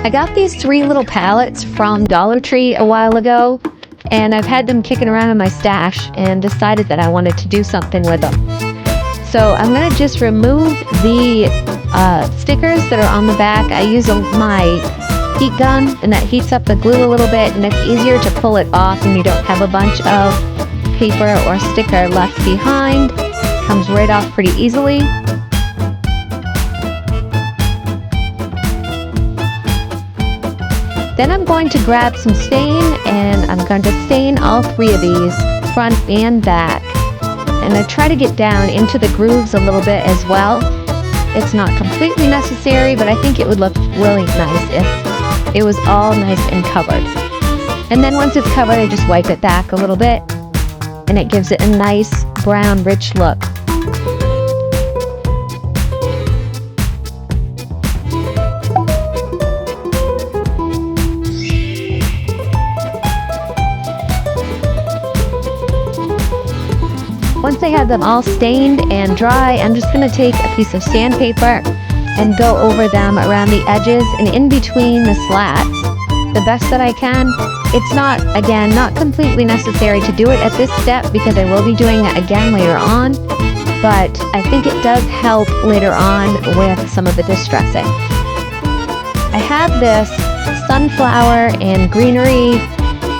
I got these 3 little pallets from Dollar Tree a while ago, and I've had them kicking around in my stash and decided that I wanted to do something with them. So I'm going to just remove the stickers that are on the back. I use my heat gun, and that heats up the glue a little bit, and it's easier to pull it off and you don't have a bunch of paper or sticker left behind. Comes right off pretty easily. Then I'm going to grab some stain, and I'm going to stain all 3 of these, front and back. And I try to get down into the grooves a little bit as well. It's not completely necessary, but I think it would look really nice if it was all nice and covered. And then once it's covered, I just wipe it back a little bit, and it gives it a nice brown, rich look. Once I have them all stained and dry, I'm just going to take a piece of sandpaper and go over them around the edges and in between the slats the best that I can. It's not, again, not completely necessary to do it at this step because I will be doing it again later on, but I think it does help later on with some of the distressing. I have this sunflower and greenery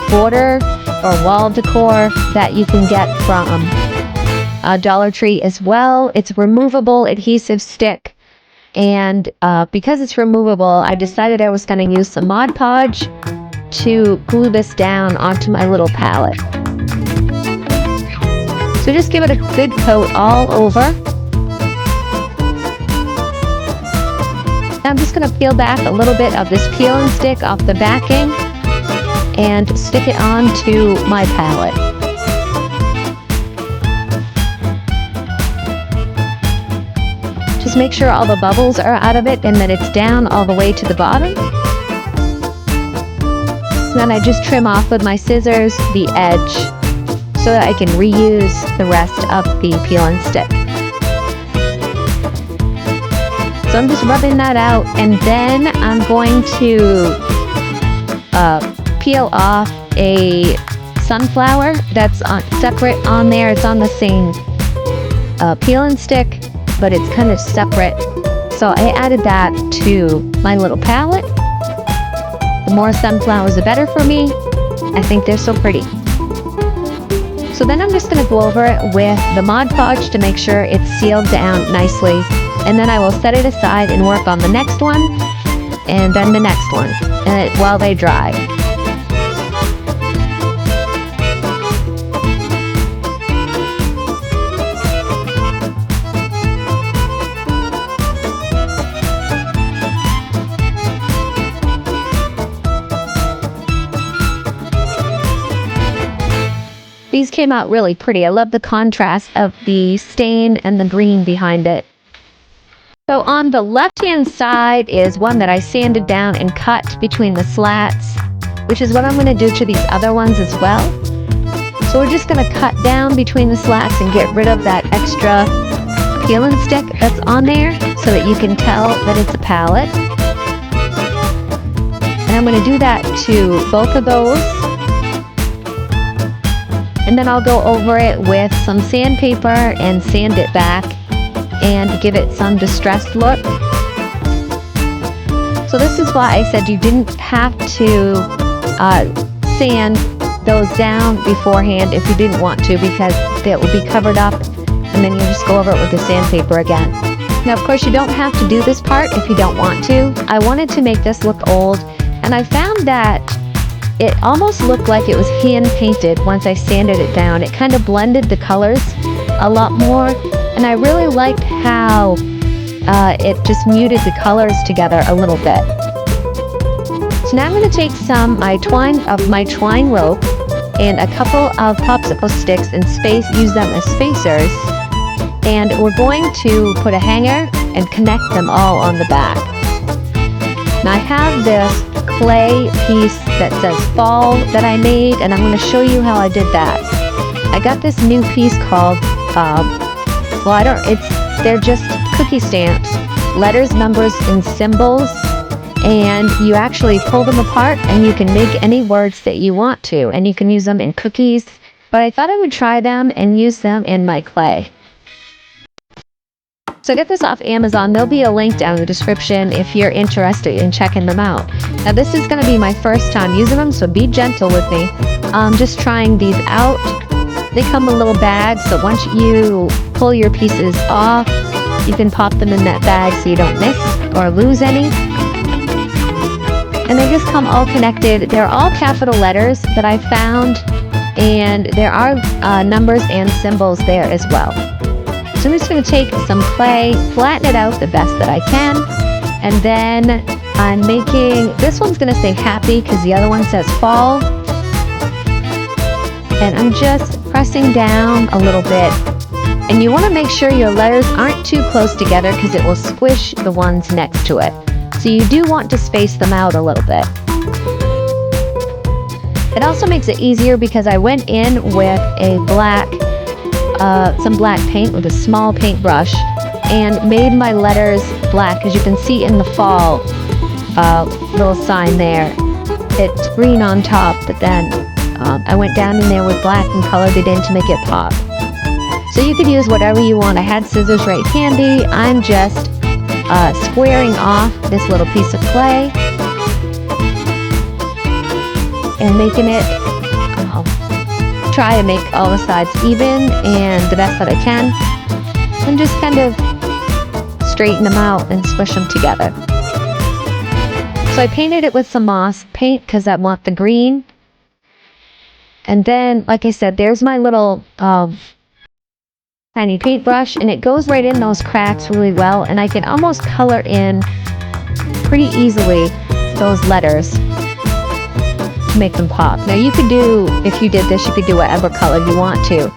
border or wall decor that you can get from Dollar Tree as well. It's a removable adhesive stick, and because it's removable, I decided I was going to use some Mod Podge to glue this down onto my little palette. So just give it a good coat all over. I'm just going to peel back a little bit of this peel and stick off the backing and stick it onto my palette. Just make sure all the bubbles are out of it and that it's down all the way to the bottom. Then I just trim off with my scissors the edge so that I can reuse the rest of the peel and stick. So I'm just rubbing that out, and then I'm going to peel off a sunflower that's separate on there. It's on the same peel and stick, but it's kind of separate. So I added that to my little palette. The more sunflowers, the better for me. I think they're so pretty. So then I'm just going to go over it with the Mod Podge to make sure it's sealed down nicely. And then I will set it aside and work on the next one, and then the next one, while they dry. These came out really pretty. I love the contrast of the stain and the green behind it. So on the left-hand side is one that I sanded down and cut between the slats, which is what I'm going to do to these other ones as well. So we're just going to cut down between the slats and get rid of that extra peel and stick that's on there so that you can tell that it's a palette. And I'm going to do that to both of those. And then I'll go over it with some sandpaper and sand it back and give it some distressed look. So this is why I said you didn't have to sand those down beforehand if you didn't want to, because it will be covered up, and then you just go over it with the sandpaper again. Now, of course, you don't have to do this part if you don't want to. I wanted to make this look old, and I found that it almost looked like it was hand painted once I sanded it down. It kind of blended the colors a lot more, and I really liked how it just muted the colors together a little bit. So now I'm going to take some of my twine rope and a couple of popsicle sticks and use them as spacers, and we're going to put a hanger and connect them all on the back. Now I have this clay piece that says fall that I made, and I'm going to show you how I did that. I got this new piece called they're just cookie stamps, letters, numbers, and symbols, and you actually pull them apart and you can make any words that you want to, and you can use them in cookies. But I thought I would try them and use them in my clay. So get this off Amazon. There'll be a link down in the description if you're interested in checking them out. Now this is going to be my first time using them, so be gentle with me. Just trying these out. They come in little bags, so once you pull your pieces off, you can pop them in that bag so you don't miss or lose any. And they just come all connected. They're all capital letters that I found, and there are numbers and symbols there as well. So I'm just going to take some clay, flatten it out the best that I can, and then I'm making, this one's going to say happy because the other one says fall. And I'm just pressing down a little bit. And you want to make sure your letters aren't too close together because it will squish the ones next to it. So you do want to space them out a little bit. It also makes it easier because I went in with a some black paint with a small paintbrush and made my letters black. As you can see in the fall little sign there, it's green on top, but then I went down in there with black and colored it in to make it pop. So you could use whatever you want. I had scissors right handy. I'm just squaring off this little piece of clay and making it, try to make all the sides even and the best that I can, and just kind of straighten them out and squish them together. So I painted it with some moss paint because I want the green. And then, like I said, there's my little tiny paintbrush, and it goes right in those cracks really well, and I can almost color in pretty easily those letters to make them pop. Now you could do, if you did this, you could do whatever color you want to.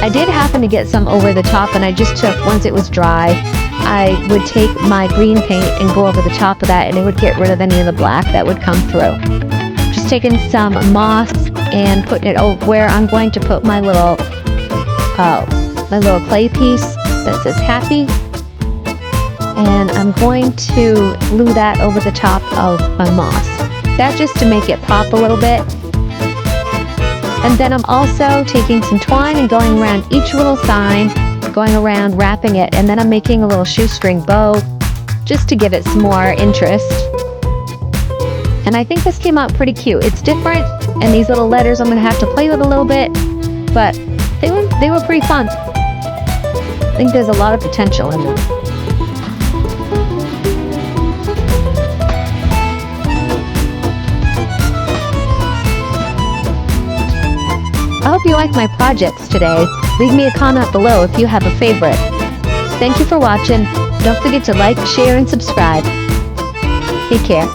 I did happen to get some over the top, and I just took, once it was dry, I would take my green paint and go over the top of that, and it would get rid of any of the black that would come through. Just taking some moss and putting it over where I'm going to put my little clay piece that says happy, and I'm going to glue that over the top of my moss. That's just to make it pop a little bit. And then I'm also taking some twine and going around each little sign, going around wrapping it, and then I'm making a little shoestring bow just to give it some more interest. And I think this came out pretty cute. It's different, and these little letters I'm going to have to play with a little bit, but they were pretty fun. I think there's a lot of potential in them. I hope you like my projects today. Leave me a comment below if you have a favorite. Thank you for watching. Don't forget to like, share, and subscribe. Take care.